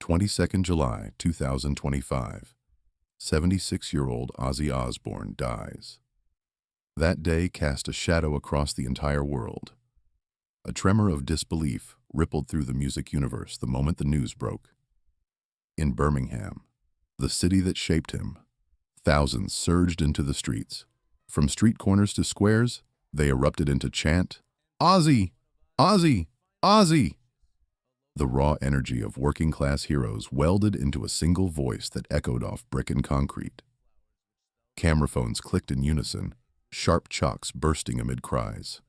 22nd July 2025. 76-year-old Ozzy Osbourne dies. That day cast a shadow across the entire world. A tremor of disbelief rippled through the music universe the moment the news broke. In Birmingham, the city that shaped him, thousands surged into the streets. From street corners to squares, they erupted into chant, "Ozzy! Ozzy! Ozzy!" The raw energy of working-class heroes welded into a single voice that echoed off brick and concrete. Camera phones clicked in unison, sharp chalks bursting amid cries.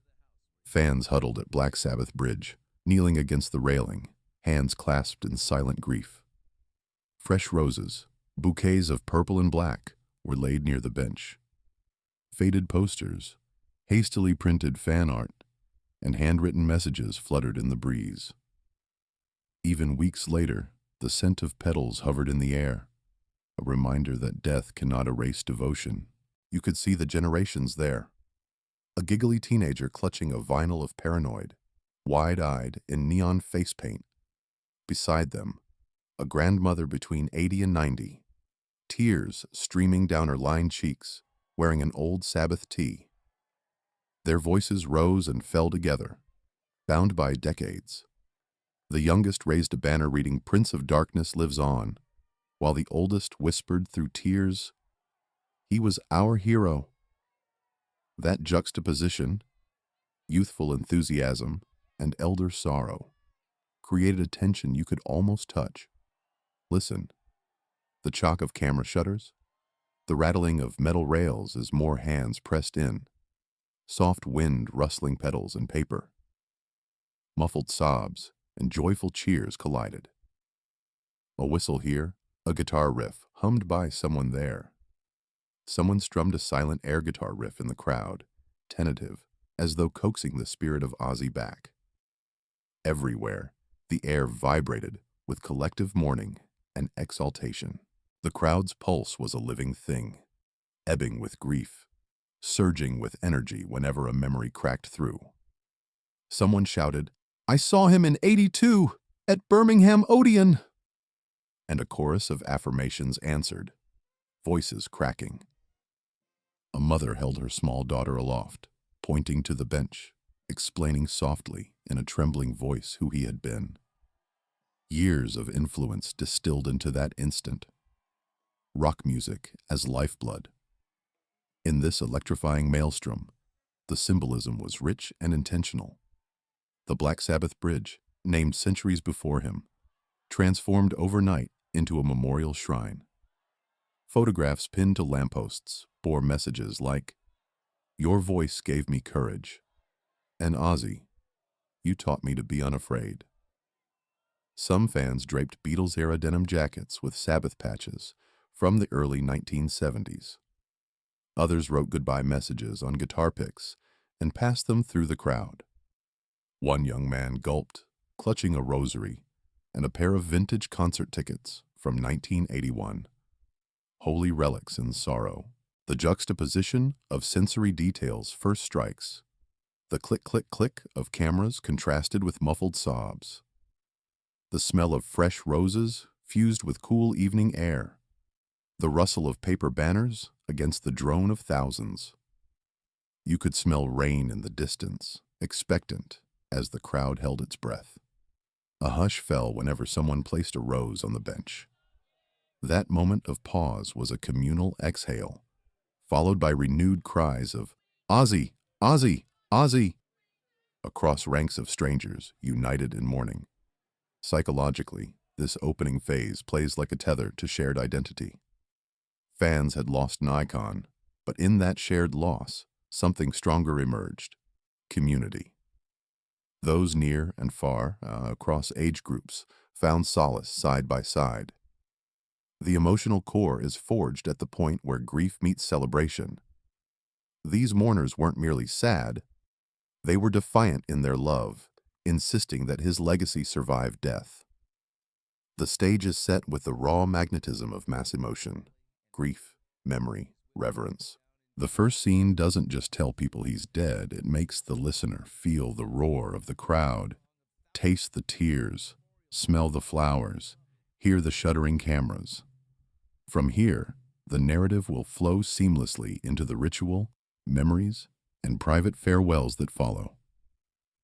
Fans huddled at Black Sabbath Bridge, kneeling against the railing, hands clasped in silent grief. Fresh roses, bouquets of purple and black, were laid near the bench. Faded posters, hastily printed fan art, and handwritten messages fluttered in the breeze. Even weeks later, the scent of petals hovered in the air, a reminder that death cannot erase devotion. You could see the generations there. A giggly teenager clutching a vinyl of Paranoid, wide-eyed in neon face paint. Beside them, a grandmother between 80 and 90, tears streaming down her lined cheeks, wearing an old Sabbath tee. Their voices rose and fell together, bound by decades. The youngest raised a banner reading, "Prince of Darkness lives on," while the oldest whispered through tears, "He was our hero." That juxtaposition, youthful enthusiasm and elder sorrow, created a tension you could almost touch. Listen, the chock of camera shutters, the rattling of metal rails as more hands pressed in, soft wind rustling petals and paper. Muffled sobs and joyful cheers collided. A whistle here, a guitar riff hummed by someone there. Someone strummed a silent air guitar riff in the crowd, tentative, as though coaxing the spirit of Ozzy back. Everywhere, the air vibrated with collective mourning and exaltation. The crowd's pulse was a living thing, ebbing with grief, surging with energy whenever a memory cracked through. Someone shouted, "I saw him in '82 at Birmingham Odeon!" And a chorus of affirmations answered, voices cracking. A mother held her small daughter aloft, pointing to the bench, explaining softly in a trembling voice who he had been. Years of influence distilled into that instant. Rock music as lifeblood. In this electrifying maelstrom, the symbolism was rich and intentional. The Black Sabbath Bridge, named centuries before him, transformed overnight into a memorial shrine. Photographs pinned to lampposts bore messages like, "Your voice gave me courage," and "Ozzy, you taught me to be unafraid." Some fans draped Beatles-era denim jackets with Sabbath patches from the early 1970s. Others wrote goodbye messages on guitar picks and passed them through the crowd. One young man gulped, clutching a rosary and a pair of vintage concert tickets from 1981. Holy relics in sorrow. The juxtaposition of sensory details first strikes. The click-click-click of cameras contrasted with muffled sobs. The smell of fresh roses fused with cool evening air. The rustle of paper banners against the drone of thousands. You could smell rain in the distance, expectant, as the crowd held its breath. A hush fell whenever someone placed a rose on the bench. That moment of pause was a communal exhale, followed by renewed cries of, "Ozzy! Ozzy! Ozzy!" across ranks of strangers united in mourning. Psychologically, this opening phase plays like a tether to shared identity. Fans had lost an icon, but in that shared loss, something stronger emerged: community. Those near and far, across age groups, found solace side by side. The emotional core is forged at the point where grief meets celebration. These mourners weren't merely sad, they were defiant in their love, insisting that his legacy survive death. The stage is set with the raw magnetism of mass emotion, grief, memory, reverence. The first scene doesn't just tell people he's dead, it makes the listener feel the roar of the crowd, taste the tears, smell the flowers, hear the shuddering cameras. From here, the narrative will flow seamlessly into the ritual, memories, and private farewells that follow.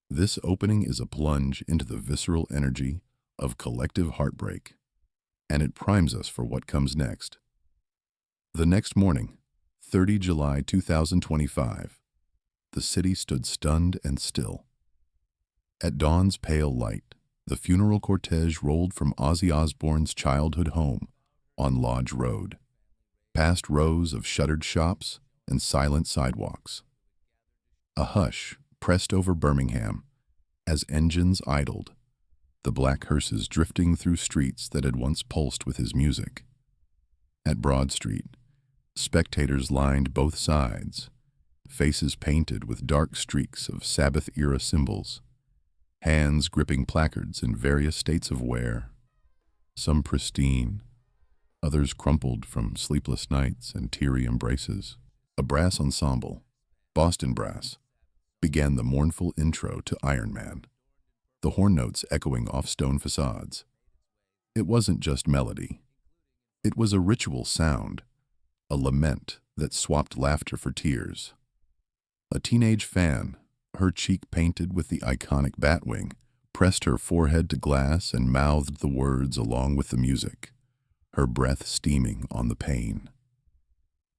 This opening is a plunge into the visceral energy of collective heartbreak, and it primes us for what comes next. The next morning, 30 July 2025, the city stood stunned and still. At dawn's pale light, the funeral cortege rolled from Ozzy Osbourne's childhood home on Lodge Road, past rows of shuttered shops and silent sidewalks. A hush pressed over Birmingham as engines idled, the black hearses drifting through streets that had once pulsed with his music. At Broad Street, spectators lined both sides, faces painted with dark streaks of Sabbath-era symbols, hands gripping placards in various states of wear, some pristine, others crumpled from sleepless nights and teary embraces. A brass ensemble, Boston Brass, began the mournful intro to Iron Man, the horn notes echoing off stone facades. It wasn't just melody. It was a ritual sound, a lament that swapped laughter for tears. A teenage fan, her cheek painted with the iconic Batwing, pressed her forehead to glass and mouthed the words along with the music, her breath steaming on the pain.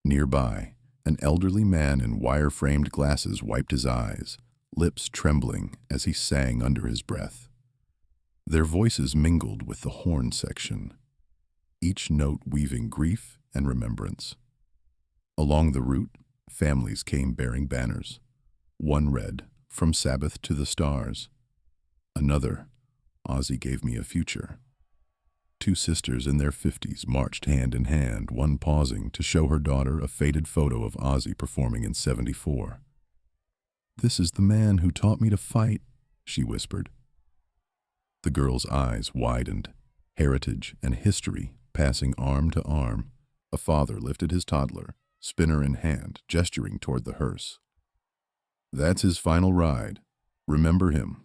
Nearby, an elderly man in wire-framed glasses wiped his eyes, lips trembling as he sang under his breath. Their voices mingled with the horn section, each note weaving grief and remembrance. Along the route, families came bearing banners. One read, "From Sabbath to the Stars." Another, "Ozzy gave me a future." Two sisters in their 50s marched hand in hand, one pausing to show her daughter a faded photo of Ozzy performing in '74. "This is the man who taught me to fight," she whispered. The girl's eyes widened, heritage and history passing arm to arm. A father lifted his toddler, spinner in hand, gesturing toward the hearse. "That's his final ride. Remember him."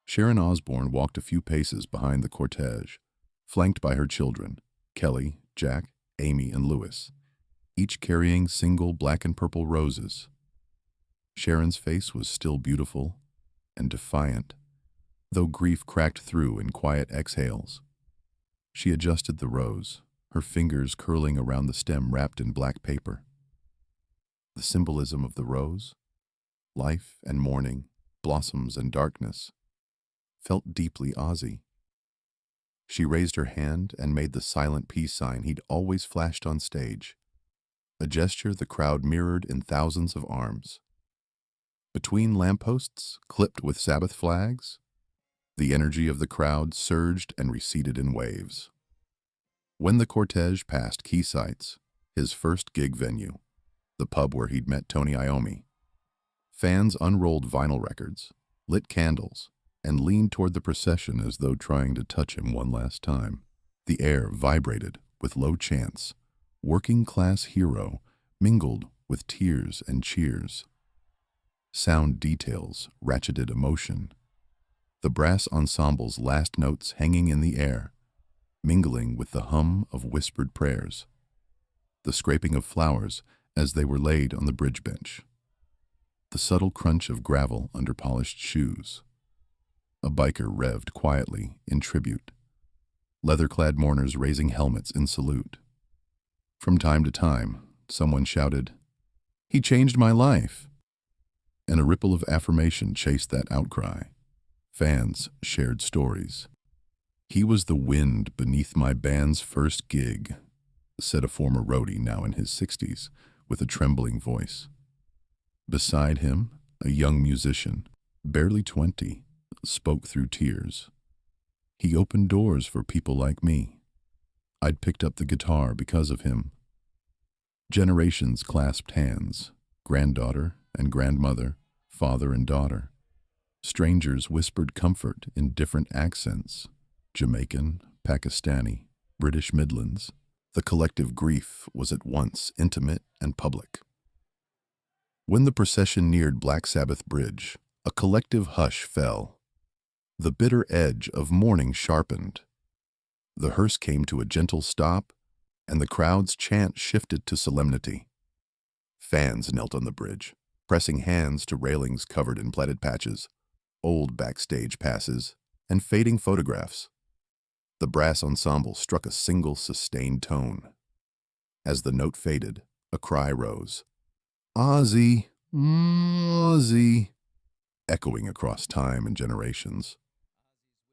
Sharon Osbourne walked a few paces behind the cortege, flanked by her children, Kelly, Jack, Amy, and Lewis, each carrying single black and purple roses. Sharon's face was still beautiful and defiant, though grief cracked through in quiet exhales. She adjusted the rose, her fingers curling around the stem wrapped in black paper. The symbolism of the rose, life and mourning, blossoms and darkness, felt deeply Ozzy. She raised her hand and made the silent peace sign he'd always flashed on stage, a gesture the crowd mirrored in thousands of arms. Between lampposts, clipped with Sabbath flags, the energy of the crowd surged and receded in waves. When the cortege passed Keysight's, his first gig venue, the pub where he'd met Tony Iommi, fans unrolled vinyl records, lit candles, and leaned toward the procession as though trying to touch him one last time. The air vibrated with low chants, working-class hero mingled with tears and cheers. Sound details ratcheted emotion, the brass ensemble's last notes hanging in the air, mingling with the hum of whispered prayers, the scraping of flowers as they were laid on the bridge bench, the subtle crunch of gravel under polished shoes. A biker revved quietly in tribute, leather-clad mourners raising helmets in salute. From time to time, someone shouted, "He changed my life!" And a ripple of affirmation chased that outcry. Fans shared stories. "He was the wind beneath my band's first gig," said a former roadie now in his 60s with a trembling voice. Beside him, a young musician, barely 20, spoke through tears. "He opened doors for people like me. I'd picked up the guitar because of him." Generations clasped hands, granddaughter and grandmother, father and daughter. Strangers whispered comfort in different accents, Jamaican, Pakistani, British Midlands. The collective grief was at once intimate and public. When the procession neared Black Sabbath Bridge, a collective hush fell. The bitter edge of mourning sharpened. The hearse came to a gentle stop, and the crowd's chant shifted to solemnity. Fans knelt on the bridge, pressing hands to railings covered in pleated patches, old backstage passes, and fading photographs. The brass ensemble struck a single sustained tone. As the note faded, a cry rose. "Ozzy! Ozzy!" echoing across time and generations.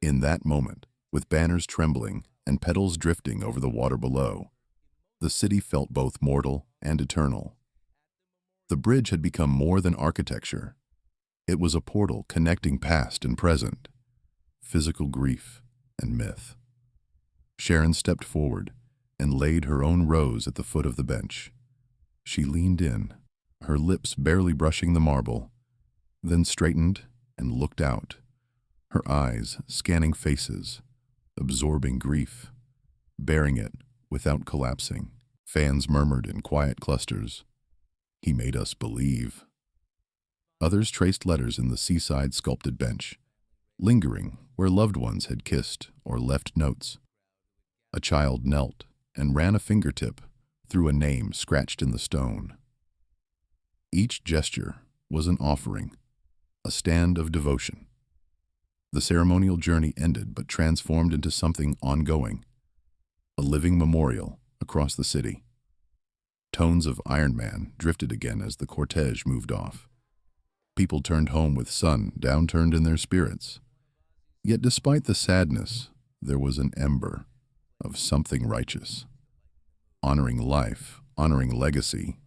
In that moment, with banners trembling and petals drifting over the water below, the city felt both mortal and eternal. The bridge had become more than architecture. It was a portal connecting past and present, physical grief and myth. Sharon stepped forward and laid her own rose at the foot of the bench. She leaned in, her lips barely brushing the marble, then straightened and looked out, her eyes scanning faces, absorbing grief, bearing it without collapsing. Fans murmured in quiet clusters, "He made us believe." Others traced letters in the seaside sculpted bench, lingering where loved ones had kissed or left notes. A child knelt and ran a fingertip through a name scratched in the stone. Each gesture was an offering, a stand of devotion. The ceremonial journey ended but transformed into something ongoing, a living memorial across the city. Tones of Iron Man drifted again as the cortege moved off. People turned home with sun downturned in their spirits. Yet despite the sadness, there was an ember of something righteous. Honoring life, honoring legacy.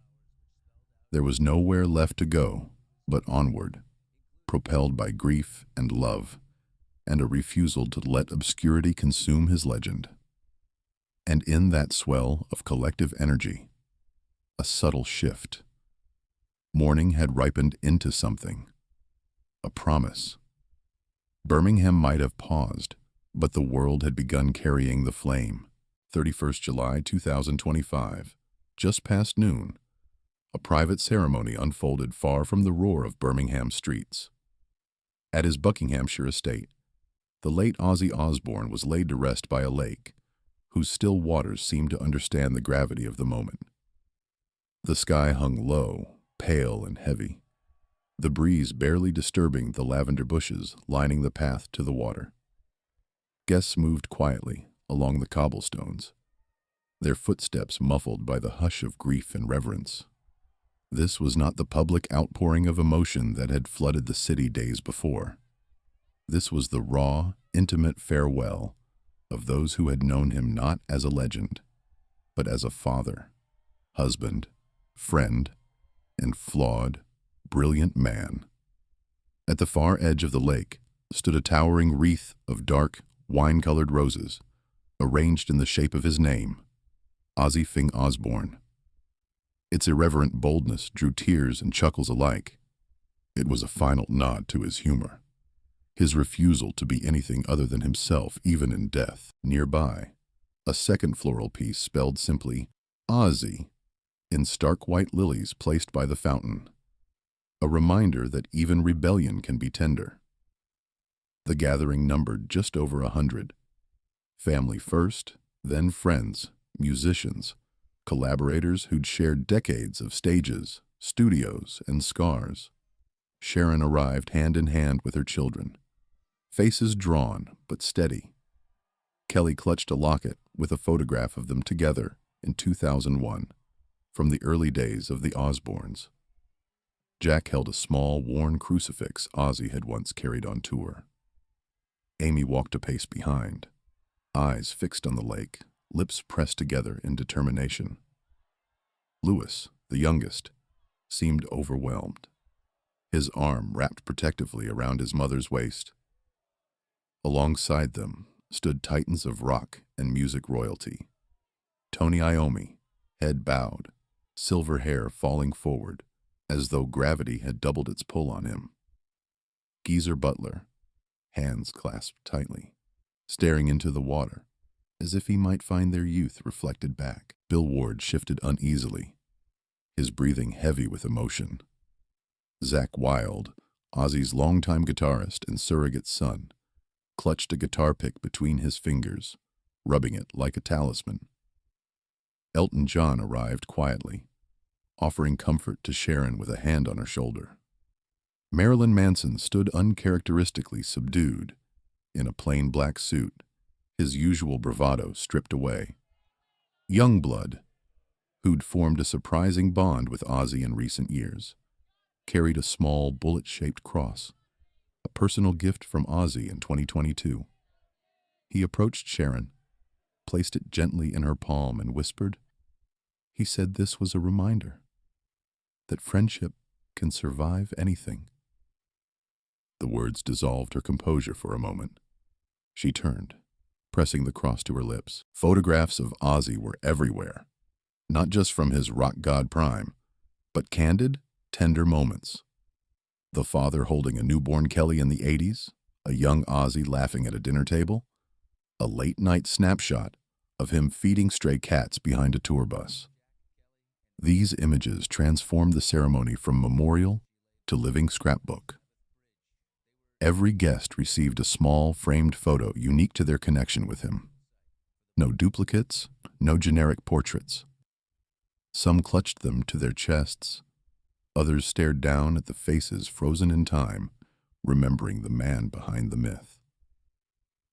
There was nowhere left to go but onward, propelled by grief and love, and a refusal to let obscurity consume his legend. And in that swell of collective energy, a subtle shift. Mourning had ripened into something, a promise. Birmingham might have paused, but the world had begun carrying the flame. 31st July 2025, just past noon, a private ceremony unfolded far from the roar of Birmingham streets. At his Buckinghamshire estate, the late Ozzy Osbourne was laid to rest by a lake, whose still waters seemed to understand the gravity of the moment. The sky hung low, pale and heavy, the breeze barely disturbing the lavender bushes lining the path to the water. Guests moved quietly along the cobblestones, their footsteps muffled by the hush of grief and reverence. This was not the public outpouring of emotion that had flooded the city days before. This was the raw, intimate farewell of those who had known him not as a legend, but as a father, husband, friend, and flawed, brilliant man. At the far edge of the lake stood a towering wreath of dark, wine-colored roses, arranged in the shape of his name, Ozzy Osbourne. Its irreverent boldness drew tears and chuckles alike. It was a final nod to his humor, his refusal to be anything other than himself, even in death. Nearby, a second floral piece spelled simply, Ozzy, in stark white lilies placed by the fountain, a reminder that even rebellion can be tender. The gathering numbered just over 100. Family first, then friends, musicians, collaborators who'd shared decades of stages, studios, and scars. Sharon arrived hand in hand with her children, faces drawn but steady. Kelly clutched a locket with a photograph of them together in 2001, from the early days of the Osbournes. Jack held a small, worn crucifix Ozzy had once carried on tour. Amy walked a pace behind, eyes fixed on the lake, lips pressed together in determination. Louis, the youngest, seemed overwhelmed, his arm wrapped protectively around his mother's waist. Alongside them stood titans of rock and music royalty. Tony Iommi, head bowed, silver hair falling forward, as though gravity had doubled its pull on him. Geezer Butler, hands clasped tightly, staring into the water, as if he might find their youth reflected back. Bill Ward shifted uneasily, his breathing heavy with emotion. Zakk Wylde, Ozzy's longtime guitarist and surrogate son, clutched a guitar pick between his fingers, rubbing it like a talisman. Elton John arrived quietly, offering comfort to Sharon with a hand on her shoulder. Marilyn Manson stood uncharacteristically subdued, in a plain black suit, his usual bravado stripped away. Youngblood, who'd formed a surprising bond with Ozzy in recent years, carried a small bullet-shaped cross, a personal gift from Ozzy in 2022. He approached Sharon, placed it gently in her palm, and whispered, he said this was a reminder that friendship can survive anything. The words dissolved her composure for a moment. She turned, pressing the cross to her lips. Photographs of Ozzy were everywhere, not just from his rock god prime, but candid, tender moments. The father holding a newborn Kelly in the 80s, a young Ozzy laughing at a dinner table, a late-night snapshot of him feeding stray cats behind a tour bus. These images transformed the ceremony from memorial to living scrapbook. Every guest received a small, framed photo unique to their connection with him. No duplicates, no generic portraits. Some clutched them to their chests. Others stared down at the faces frozen in time, remembering the man behind the myth.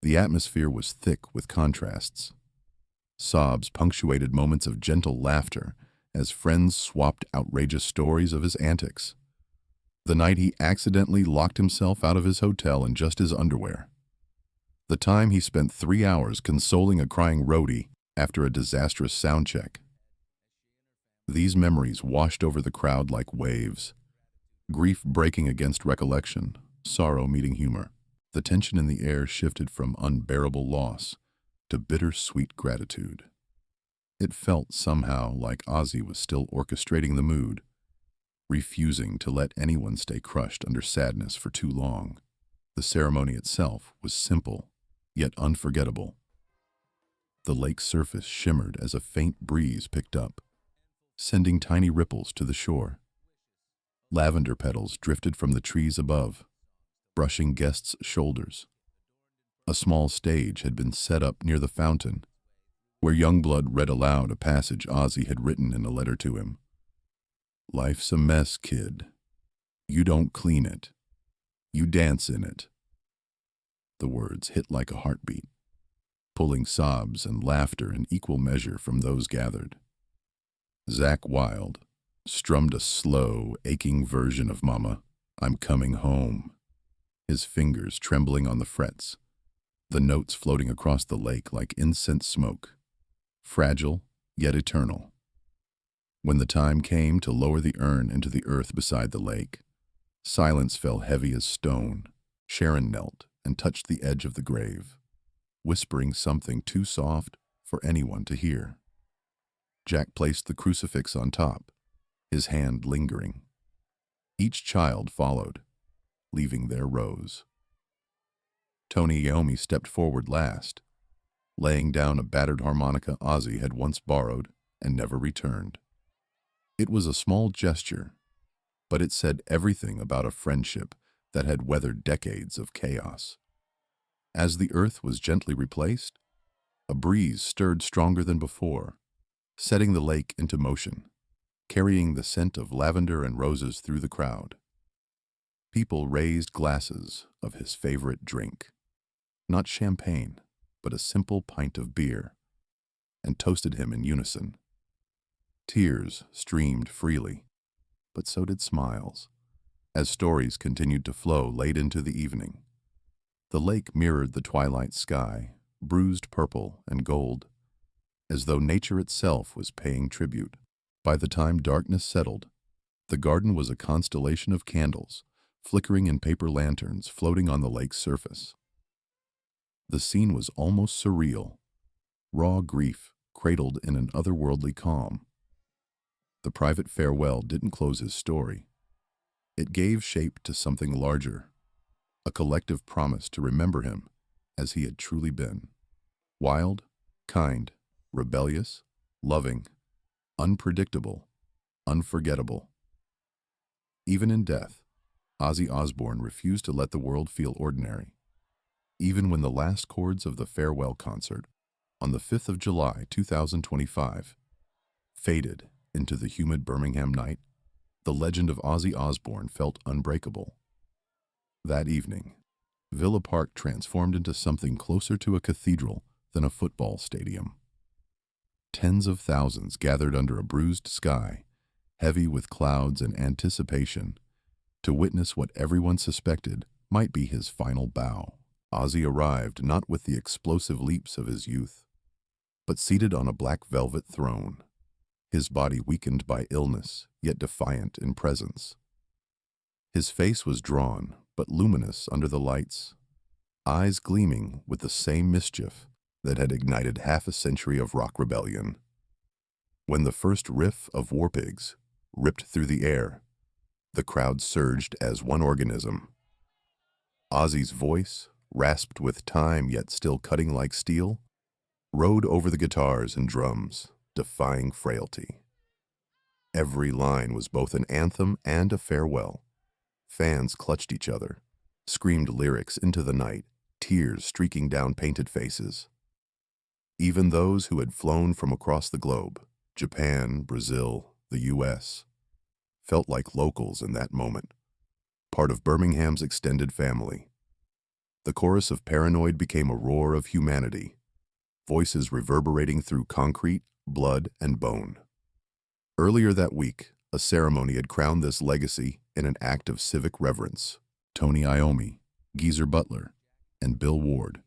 The atmosphere was thick with contrasts. Sobs punctuated moments of gentle laughter as friends swapped outrageous stories of his antics. The night he accidentally locked himself out of his hotel in just his underwear. The time he spent 3 hours consoling a crying roadie after a disastrous sound check. These memories washed over the crowd like waves, grief breaking against recollection, sorrow meeting humor. The tension in the air shifted from unbearable loss to bittersweet gratitude. It felt somehow like Ozzy was still orchestrating the mood, refusing to let anyone stay crushed under sadness for too long. The ceremony itself was simple, yet unforgettable. The lake's surface shimmered as a faint breeze picked up, sending tiny ripples to the shore. Lavender petals drifted from the trees above, brushing guests' shoulders. A small stage had been set up near the fountain, where Youngblood read aloud a passage Ozzy had written in a letter to him. Life's a mess, kid. You don't clean it. You dance in it. The words hit like a heartbeat, pulling sobs and laughter in equal measure from those gathered. Zakk Wylde strummed a slow, aching version of Mama, I'm Coming Home, his fingers trembling on the frets, the notes floating across the lake like incense smoke, fragile yet eternal. When the time came to lower the urn into the earth beside the lake, silence fell heavy as stone. Sharon knelt and touched the edge of the grave, whispering something too soft for anyone to hear. Jack placed the crucifix on top, his hand lingering. Each child followed, leaving their rows. Tony Iommi stepped forward last, laying down a battered harmonica Ozzy had once borrowed and never returned. It was a small gesture, but it said everything about a friendship that had weathered decades of chaos. As the earth was gently replaced, a breeze stirred stronger than before, setting the lake into motion, carrying the scent of lavender and roses through the crowd. People raised glasses of his favorite drink, not champagne, but a simple pint of beer, and toasted him in unison. Tears streamed freely, but so did smiles, as stories continued to flow late into the evening. The lake mirrored the twilight sky, bruised purple and gold, as though nature itself was paying tribute. By the time darkness settled, the garden was a constellation of candles, flickering in paper lanterns floating on the lake's surface. The scene was almost surreal, raw grief cradled in an otherworldly calm. The private farewell didn't close his story. It gave shape to something larger, a collective promise to remember him as he had truly been. Wild, kind, rebellious, loving, unpredictable, unforgettable. Even in death, Ozzy Osbourne refused to let the world feel ordinary. Even when the last chords of the farewell concert on the 5th of July, 2025, faded into the humid Birmingham night, the legend of Ozzy Osbourne felt unbreakable. That evening, Villa Park transformed into something closer to a cathedral than a football stadium. Tens of thousands gathered under a bruised sky, heavy with clouds and anticipation, to witness what everyone suspected might be his final bow. Ozzy arrived not with the explosive leaps of his youth, but seated on a black velvet throne, his body weakened by illness, yet defiant in presence. His face was drawn, but luminous under the lights, eyes gleaming with the same mischief that had ignited half a century of rock rebellion. When the first riff of War Pigs ripped through the air, the crowd surged as one organism. Ozzy's voice, rasped with time yet still cutting like steel, rode over the guitars and drums, defying frailty. Every line was both an anthem and a farewell. Fans clutched each other, screamed lyrics into the night, tears streaking down painted faces. Even those who had flown from across the globe, Japan, Brazil, the U.S., felt like locals in that moment, part of Birmingham's extended family. The chorus of Paranoid became a roar of humanity, voices reverberating through concrete, blood, and bone. Earlier that week, a ceremony had crowned this legacy in an act of civic reverence. Tony Iommi, Geezer Butler, and Bill Ward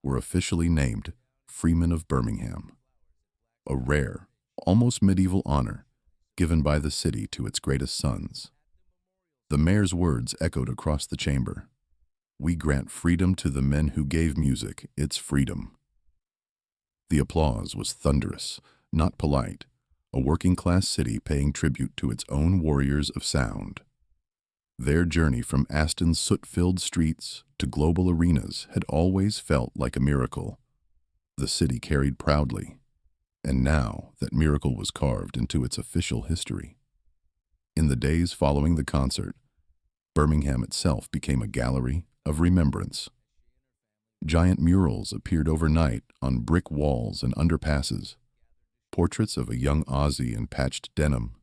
were officially named Freemen of Birmingham, a rare, almost medieval honor given by the city to its greatest sons. The mayor's words echoed across the chamber. "We grant freedom to the men who gave music its freedom." The applause was thunderous, not polite, a working-class city paying tribute to its own warriors of sound. Their journey from Aston's soot-filled streets to global arenas had always felt like a miracle. The city carried proudly, and now that miracle was carved into its official history. In the days following the concert, Birmingham itself became a gallery of remembrance. Giant murals appeared overnight on brick walls and underpasses, portraits of a young Ozzy in patched denim,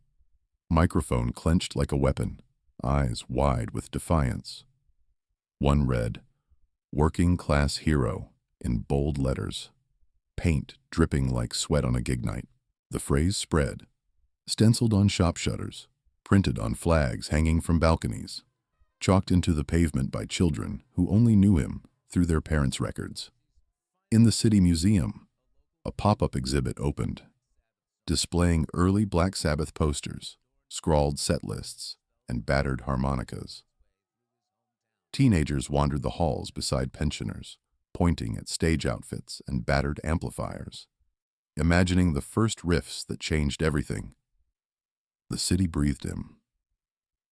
microphone clenched like a weapon, eyes wide with defiance. One read, "Working Class Hero," in bold letters, paint dripping like sweat on a gig night. The phrase spread, stenciled on shop shutters, printed on flags hanging from balconies, chalked into the pavement by children who only knew him through their parents' records. In the City Museum, a pop-up exhibit opened, displaying early Black Sabbath posters, scrawled set lists, and battered harmonicas. Teenagers wandered the halls beside pensioners, pointing at stage outfits and battered amplifiers, imagining the first riffs that changed everything. The city breathed in.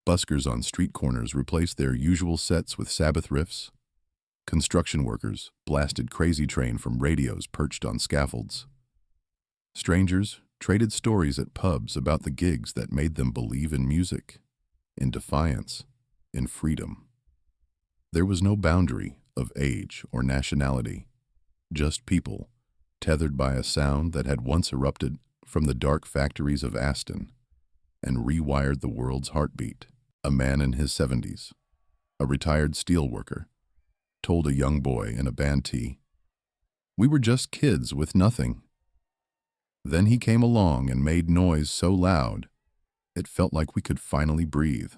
Buskers on street corners replaced their usual sets with Sabbath riffs. Construction workers blasted Crazy Train from radios perched on scaffolds. Strangers traded stories at pubs about the gigs that made them believe in music, in defiance, in freedom. There was no boundary of age or nationality, just people tethered by a sound that had once erupted from the dark factories of Aston and rewired the world's heartbeat. A man in his 70s, a retired steelworker, told a young boy in a band tee, "We were just kids with nothing." Then he came along and made noise so loud, it felt like we could finally breathe.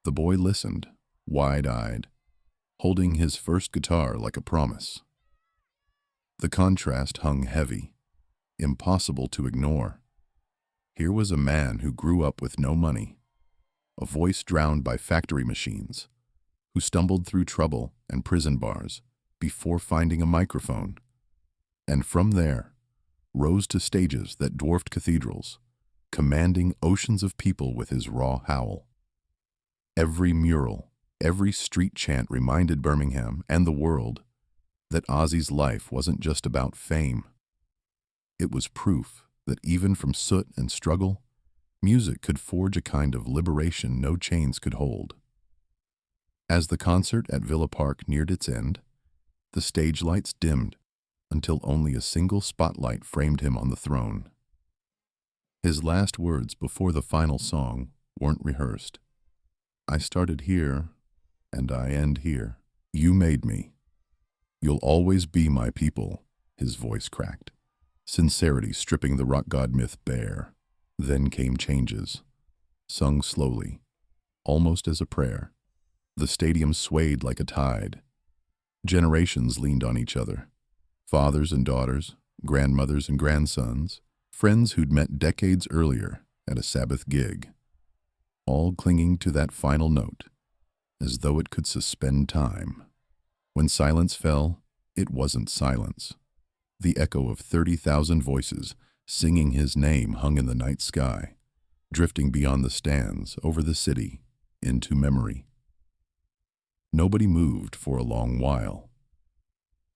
The boy listened, wide-eyed, holding his first guitar like a promise. The contrast hung heavy, impossible to ignore. Here was a man who grew up with no money, a voice drowned by factory machines, who stumbled through trouble and prison bars before finding a microphone, and from there rose to stages that dwarfed cathedrals, commanding oceans of people with his raw howl. Every mural, every street chant reminded Birmingham and the world that Ozzy's life wasn't just about fame. It was proof that even from soot and struggle, music could forge a kind of liberation no chains could hold. As the concert at Villa Park neared its end, the stage lights dimmed until only a single spotlight framed him on the throne. His last words before the final song weren't rehearsed. "I started here, and I end here. You made me. You'll always be my people," his voice cracked, sincerity stripping the rock god myth bare. Then came changes, sung slowly, almost as a prayer. The stadium swayed like a tide. Generations leaned on each other. Fathers and daughters, grandmothers and grandsons, friends who'd met decades earlier at a Sabbath gig, all clinging to that final note, as though it could suspend time. When silence fell, it wasn't silence. The echo of 30,000 voices singing his name hung in the night sky, drifting beyond the stands, over the city, into memory. Nobody moved for a long while.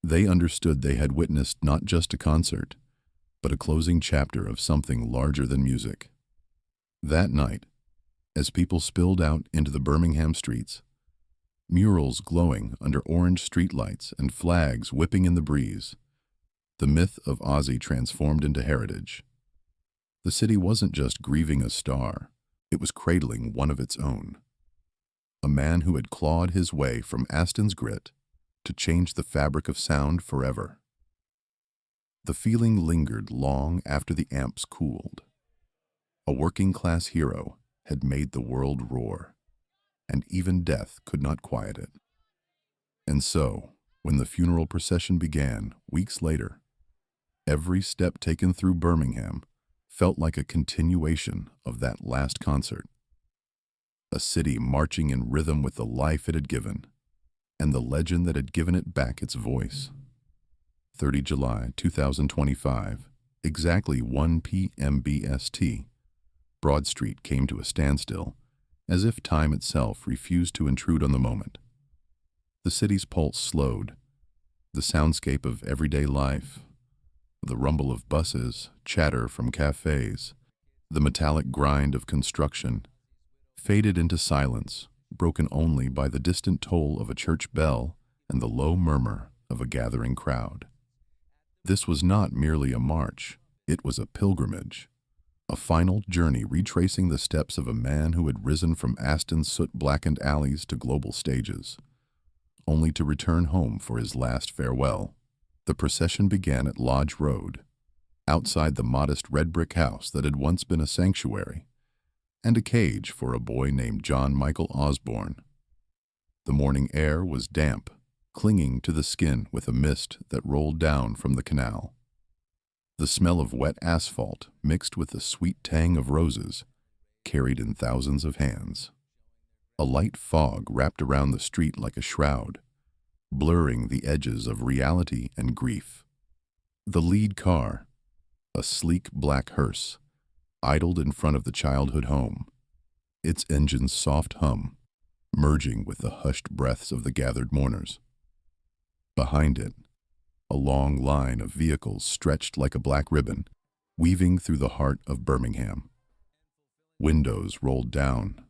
They understood they had witnessed not just a concert, but a closing chapter of something larger than music. That night, as people spilled out into the Birmingham streets, murals glowing under orange streetlights and flags whipping in the breeze, the myth of Ozzy transformed into heritage. The city wasn't just grieving a star, it was cradling one of its own. A man who had clawed his way from Aston's grit to change the fabric of sound forever. The feeling lingered long after the amps cooled. A working-class hero had made the world roar, and even death could not quiet it. And so, when the funeral procession began, weeks later, every step taken through Birmingham felt like a continuation of that last concert. A city marching in rhythm with the life it had given, and the legend that had given it back its voice. 30 July 2025, exactly 1 p.m. BST, Broad Street came to a standstill, as if time itself refused to intrude on the moment. The city's pulse slowed, the soundscape of everyday life, the rumble of buses, chatter from cafes, the metallic grind of construction, faded into silence, broken only by the distant toll of a church bell and the low murmur of a gathering crowd. This was not merely a march, it was a pilgrimage, a final journey retracing the steps of a man who had risen from Aston's soot-blackened alleys to global stages, only to return home for his last farewell. The procession began at Lodge Road, outside the modest red brick house that had once been a sanctuary and a cage for a boy named John Michael Osbourne. The morning air was damp, clinging to the skin with a mist that rolled down from the canal. The smell of wet asphalt, mixed with the sweet tang of roses, carried in thousands of hands. A light fog wrapped around the street like a shroud, blurring the edges of reality and grief. The lead car, a sleek black hearse, idled in front of the childhood home, its engine's soft hum merging with the hushed breaths of the gathered mourners. Behind it, a long line of vehicles stretched like a black ribbon, weaving through the heart of Birmingham. Windows rolled down.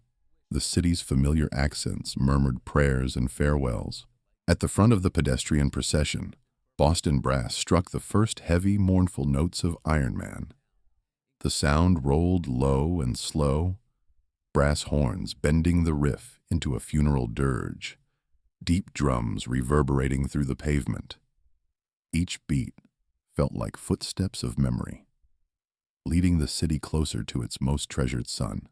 The city's familiar accents murmured prayers and farewells. At the front of the pedestrian procession, Boston brass struck the first heavy, mournful notes of Iron Man. The sound rolled low and slow, brass horns bending the riff into a funeral dirge, deep drums reverberating through the pavement. Each beat felt like footsteps of memory, leading the city closer to its most treasured son.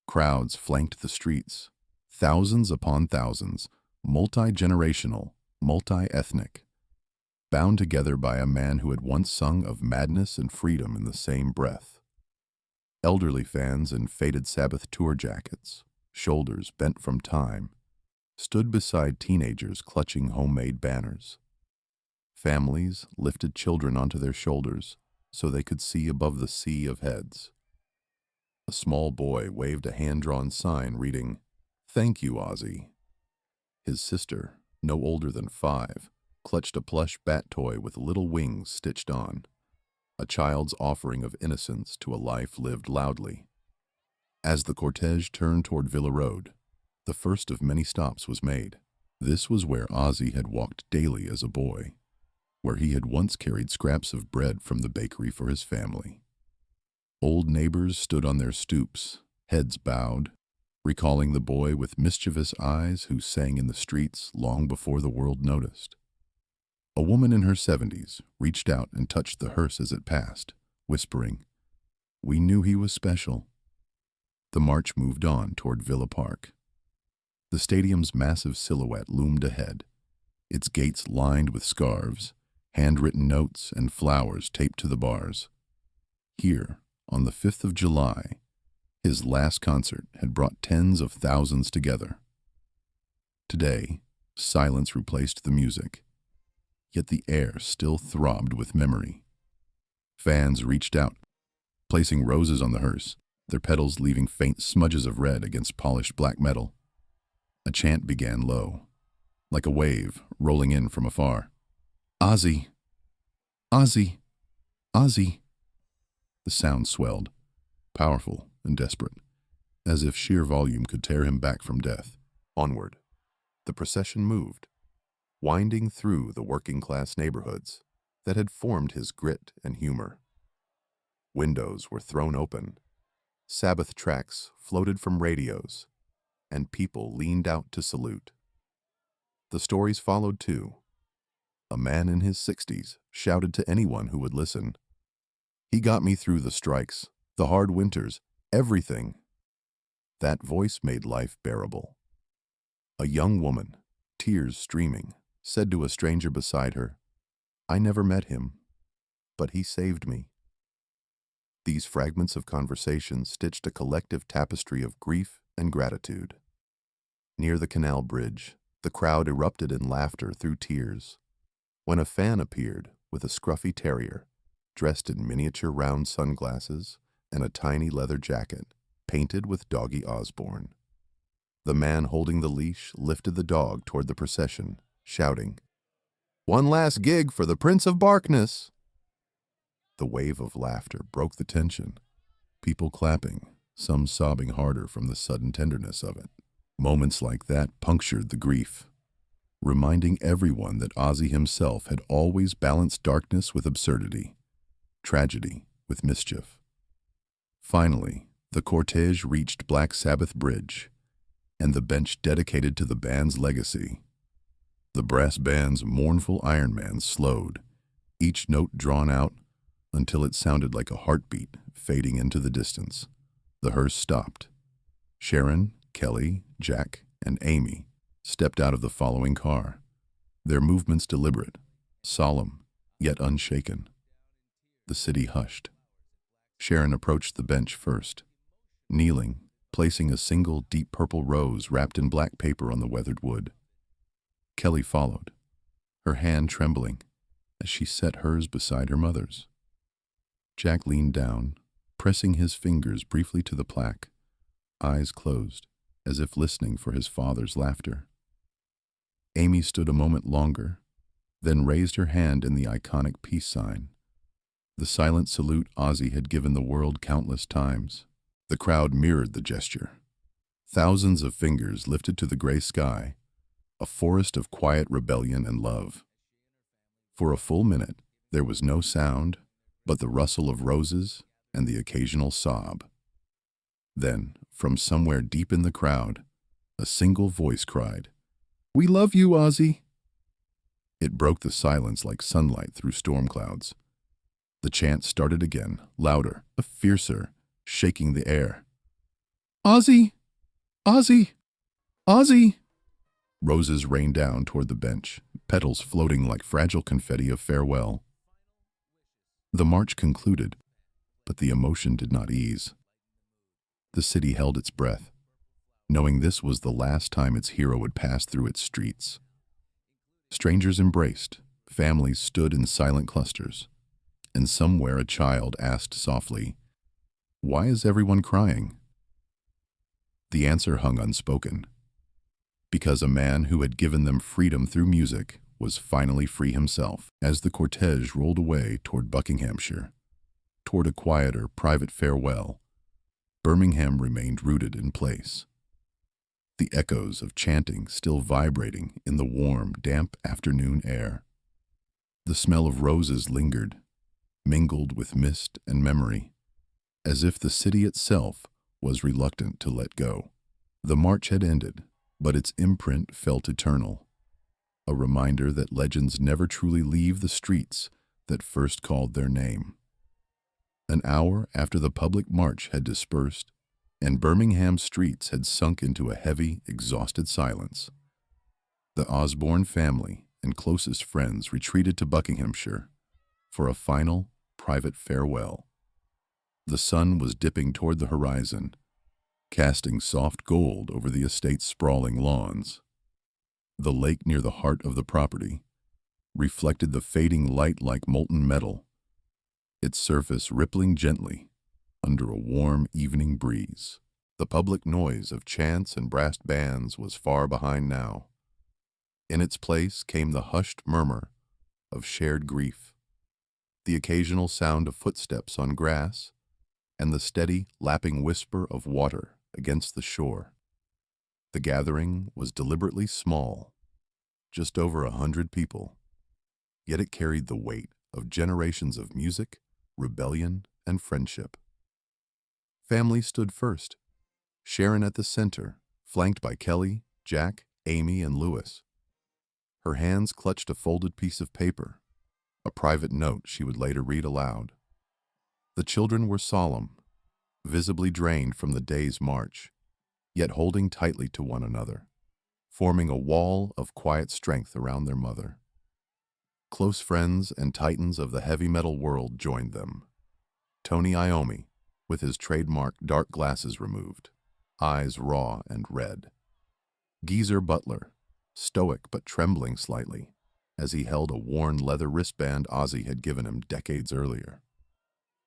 Crowds flanked the streets, thousands upon thousands, multi-generational, multi-ethnic, bound together by a man who had once sung of madness and freedom in the same breath. Elderly fans in faded Sabbath tour jackets, shoulders bent from time, stood beside teenagers clutching homemade banners. Families lifted children onto their shoulders so they could see above the sea of heads. A small boy waved a hand-drawn sign reading, "Thank you, Ozzy." His sister, no older than 5, clutched a plush bat toy with little wings stitched on, a child's offering of innocence to a life lived loudly. As the cortege turned toward Villa Road, the first of many stops was made. This was where Ozzy had walked daily as a boy, where he had once carried scraps of bread from the bakery for his family. Old neighbors stood on their stoops, heads bowed, recalling the boy with mischievous eyes who sang in the streets long before the world noticed. A woman in her 70s reached out and touched the hearse as it passed, whispering, "We knew he was special." The march moved on toward Villa Park. The stadium's massive silhouette loomed ahead, its gates lined with scarves, handwritten notes, and flowers taped to the bars. Here, on the 5th of July, his last concert had brought tens of thousands together. Today, silence replaced the music, yet the air still throbbed with memory. Fans reached out, placing roses on the hearse, their petals leaving faint smudges of red against polished black metal. A chant began low, like a wave rolling in from afar. "Ozzy! Ozzy! Ozzy!" The sound swelled, powerful and desperate, as if sheer volume could tear him back from death. Onward, the procession moved, winding through the working-class neighborhoods that had formed his grit and humor. Windows were thrown open, Sabbath tracks floated from radios, and people leaned out to salute. The stories followed too. A man in his 60s shouted to anyone who would listen, "He got me through the strikes, the hard winters, everything." That voice made life bearable. A young woman, tears streaming, said to a stranger beside her, "I never met him, but he saved me." These fragments of conversation stitched a collective tapestry of grief and gratitude. Near the canal bridge, the crowd erupted in laughter through tears, when a fan appeared with a scruffy terrier, dressed in miniature round sunglasses and a tiny leather jacket, painted with Ozzy Osbourne. The man holding the leash lifted the dog toward the procession, shouting, "One last gig for the Prince of Barkness!" The wave of laughter broke the tension, people clapping, some sobbing harder from the sudden tenderness of it. Moments like that punctured the grief, reminding everyone that Ozzy himself had always balanced darkness with absurdity, tragedy with mischief. Finally, the cortege reached Black Sabbath Bridge, and the bench dedicated to the band's legacy. The brass band's mournful Iron Man slowed, each note drawn out until it sounded like a heartbeat fading into the distance. The hearse stopped. Sharon, Kelly, Jack, and Amy stepped out of the following car, their movements deliberate, solemn, yet unshaken. The city hushed. Sharon approached the bench first, kneeling, placing a single deep purple rose wrapped in black paper on the weathered wood. Kelly followed, her hand trembling as she set hers beside her mother's. Jack leaned down, pressing his fingers briefly to the plaque, eyes closed, as if listening for his father's laughter. Amy stood a moment longer, then raised her hand in the iconic peace sign, the silent salute Ozzy had given the world countless times. The crowd mirrored the gesture. Thousands of fingers lifted to the gray sky, a forest of quiet rebellion and love. For a full minute, there was no sound but the rustle of roses and the occasional sob. Then, from somewhere deep in the crowd, a single voice cried, "We love you, Ozzy!" It broke the silence like sunlight through storm clouds. The chant started again, louder, fiercer, shaking the air. "Ozzy! Ozzy! Ozzy!" Roses rained down toward the bench, petals floating like fragile confetti of farewell. The march concluded, but the emotion did not ease. The city held its breath, knowing this was the last time its hero would pass through its streets. Strangers embraced, families stood in silent clusters, and somewhere a child asked softly, "Why is everyone crying?" The answer hung unspoken. Because a man who had given them freedom through music was finally free himself. As the cortege rolled away toward Buckinghamshire, toward a quieter, private farewell, Birmingham remained rooted in place. The echoes of chanting still vibrating in the warm, damp afternoon air. The smell of roses lingered, mingled with mist and memory, as if the city itself was reluctant to let go. The march had ended, but its imprint felt eternal, a reminder that legends never truly leave the streets that first called their name. An hour after the public march had dispersed, and Birmingham's streets had sunk into a heavy, exhausted silence, the Osborne family and closest friends retreated to Buckinghamshire for a final, private farewell. The sun was dipping toward the horizon, casting soft gold over the estate's sprawling lawns. The lake near the heart of the property reflected the fading light like molten metal, its surface rippling gently under a warm evening breeze. The public noise of chants and brass bands was far behind now. In its place came the hushed murmur of shared grief, the occasional sound of footsteps on grass, and the steady, lapping whisper of water against the shore. The gathering was deliberately small, just over 100 people, yet it carried the weight of generations of music, rebellion, and friendship. Family stood first, Sharon at the center, flanked by Kelly, Jack, Amy, and Lewis. Her hands clutched a folded piece of paper, a private note she would later read aloud. The children were solemn, visibly drained from the day's march, yet holding tightly to one another, forming a wall of quiet strength around their mother. Close friends and titans of the heavy metal world joined them. Tony Iommi, with his trademark dark glasses removed, eyes raw and red. Geezer Butler, stoic but trembling slightly, as he held a worn leather wristband Ozzy had given him decades earlier.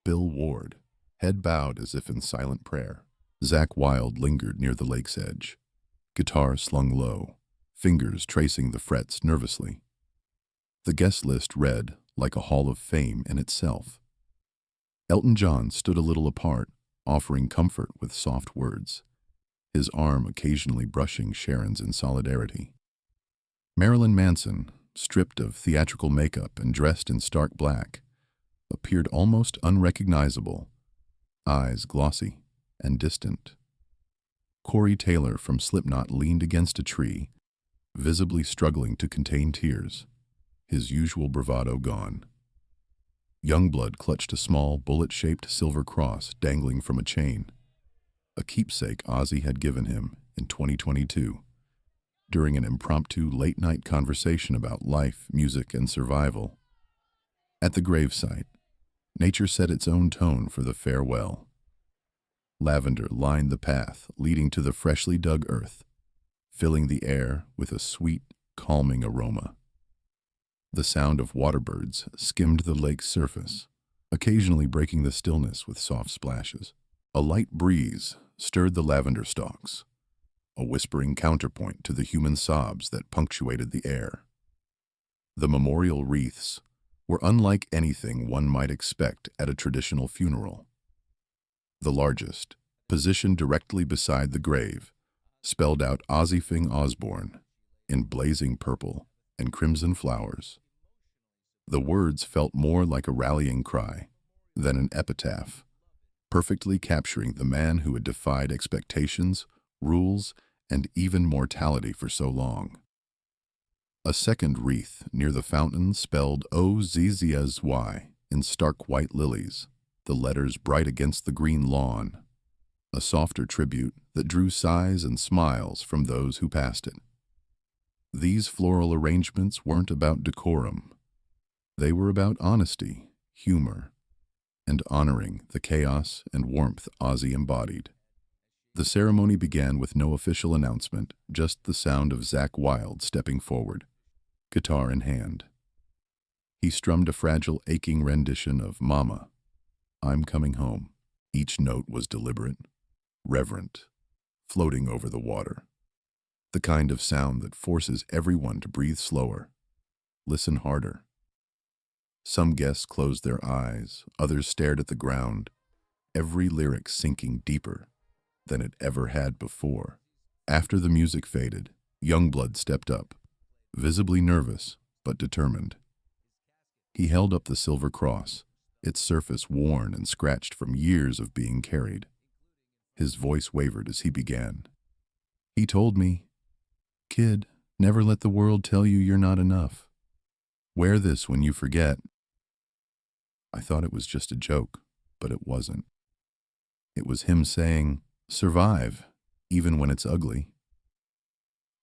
Bill Ward, head bowed as if in silent prayer. Zakk Wylde lingered near the lake's edge, guitar slung low, fingers tracing the frets nervously. The guest list read like a hall of fame in itself. Elton John stood a little apart, offering comfort with soft words, his arm occasionally brushing Sharon's in solidarity. Marilyn Manson, stripped of theatrical makeup and dressed in stark black, appeared almost unrecognizable, eyes glossy and distant. Corey Taylor from Slipknot leaned against a tree, visibly struggling to contain tears, his usual bravado gone. Youngblood clutched a small, bullet-shaped silver cross dangling from a chain, a keepsake Ozzy had given him in 2022, during an impromptu late-night conversation about life, music, and survival. At the gravesite, nature set its own tone for the farewell. Lavender lined the path leading to the freshly dug earth, filling the air with a sweet, calming aroma. The sound of waterbirds skimmed the lake's surface, occasionally breaking the stillness with soft splashes. A light breeze stirred the lavender stalks, a whispering counterpoint to the human sobs that punctuated the air. The memorial wreaths were unlike anything one might expect at a traditional funeral. The largest, positioned directly beside the grave, spelled out Ozzy Osbourne in blazing purple and crimson flowers. The words felt more like a rallying cry than an epitaph, perfectly capturing the man who had defied expectations, rules, and even mortality for so long. A second wreath near the fountain spelled Ozzy in stark white lilies, the letters bright against the green lawn, a softer tribute that drew sighs and smiles from those who passed it. These floral arrangements weren't about decorum. They were about honesty, humor, and honoring the chaos and warmth Ozzy embodied. The ceremony began with no official announcement, just the sound of Zakk Wylde stepping forward, guitar in hand. He strummed a fragile, aching rendition of Mama, I'm Coming Home. Each note was deliberate, reverent, floating over the water. The kind of sound that forces everyone to breathe slower, listen harder. Some guests closed their eyes, others stared at the ground, every lyric sinking deeper than it ever had before. After the music faded, Youngblood stepped up, visibly nervous but determined. He held up the silver cross, its surface worn and scratched from years of being carried. His voice wavered as he began. He told me, "Kid, never let the world tell you you're not enough. Wear this when you forget." I thought it was just a joke, but it wasn't. It was him saying, "Survive, even when it's ugly."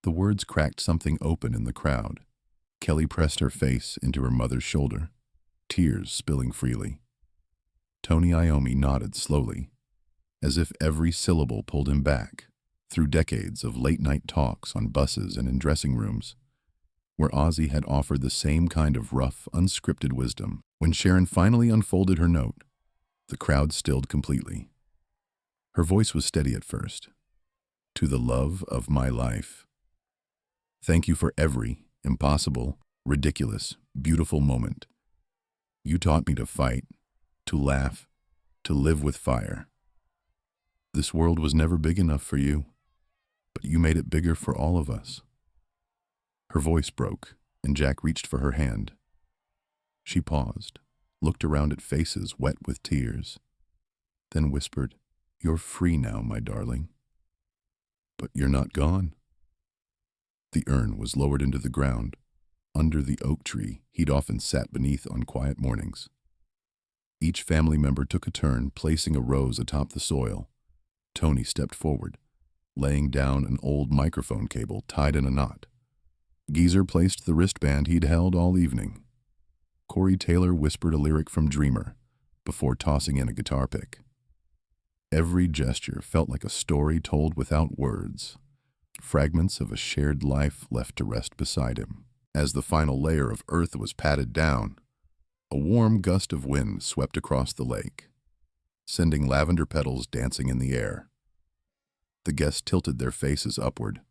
The words cracked something open in the crowd. Kelly pressed her face into her mother's shoulder, tears spilling freely. Tony Iommi nodded slowly, as if every syllable pulled him back through decades of late-night talks on buses and in dressing rooms, where Ozzy had offered the same kind of rough, unscripted wisdom. When Sharon finally unfolded her note, the crowd stilled completely. Her voice was steady at first. "To the love of my life. Thank you for every impossible, ridiculous, beautiful moment. You taught me to fight, to laugh, to live with fire. This world was never big enough for you, but you made it bigger for all of us." Her voice broke, and Jack reached for her hand. She paused, looked around at faces wet with tears, then whispered, "You're free now, my darling. But you're not gone." The urn was lowered into the ground, under the oak tree he'd often sat beneath on quiet mornings. Each family member took a turn placing a rose atop the soil. Tony stepped forward, laying down an old microphone cable tied in a knot. Geezer placed the wristband he'd held all evening. Corey Taylor whispered a lyric from Dreamer before tossing in a guitar pick. Every gesture felt like a story told without words, fragments of a shared life left to rest beside him. As the final layer of earth was patted down, a warm gust of wind swept across the lake, sending lavender petals dancing in the air. The guests tilted their faces upward,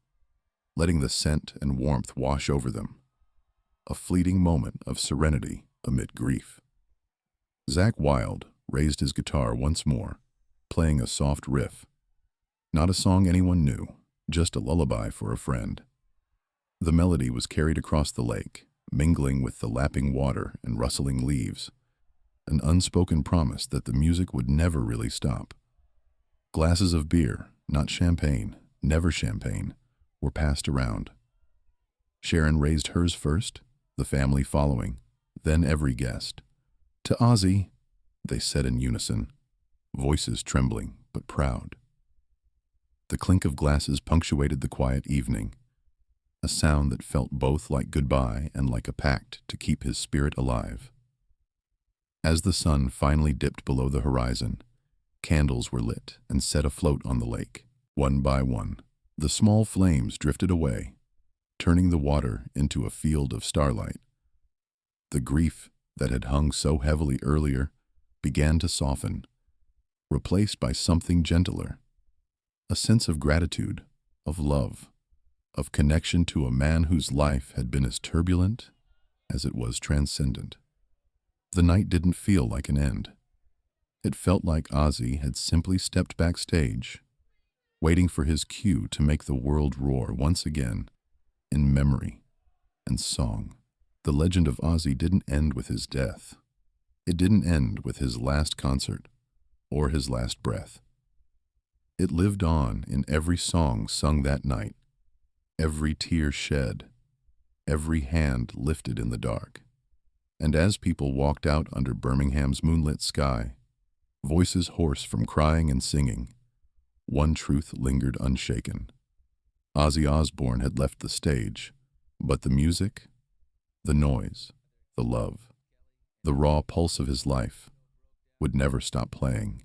letting the scent and warmth wash over them, a fleeting moment of serenity amid grief. Zakk Wylde raised his guitar once more, playing a soft riff. Not a song anyone knew, just a lullaby for a friend. The melody was carried across the lake, mingling with the lapping water and rustling leaves, an unspoken promise that the music would never really stop. Glasses of beer, not champagne, never champagne, were passed around. Sharon raised hers first, the family following, then every guest. "To Ozzy," they said in unison, voices trembling but proud. The clink of glasses punctuated the quiet evening, a sound that felt both like goodbye and like a pact to keep his spirit alive. As the sun finally dipped below the horizon, candles were lit and set afloat on the lake. One by one, the small flames drifted away, turning the water into a field of starlight. The grief that had hung so heavily earlier began to soften, replaced by something gentler, a sense of gratitude, of love, of connection to a man whose life had been as turbulent as it was transcendent. The night didn't feel like an end. It felt like Ozzy had simply stepped backstage, waiting for his cue to make the world roar once again, in memory and song. The legend of Ozzy didn't end with his death. It didn't end with his last concert or his last breath. It lived on in every song sung that night, every tear shed, every hand lifted in the dark. And as people walked out under Birmingham's moonlit sky, voices hoarse from crying and singing, one truth lingered unshaken. Ozzy Osbourne had left the stage, but the music, the noise, the love, the raw pulse of his life would never stop playing.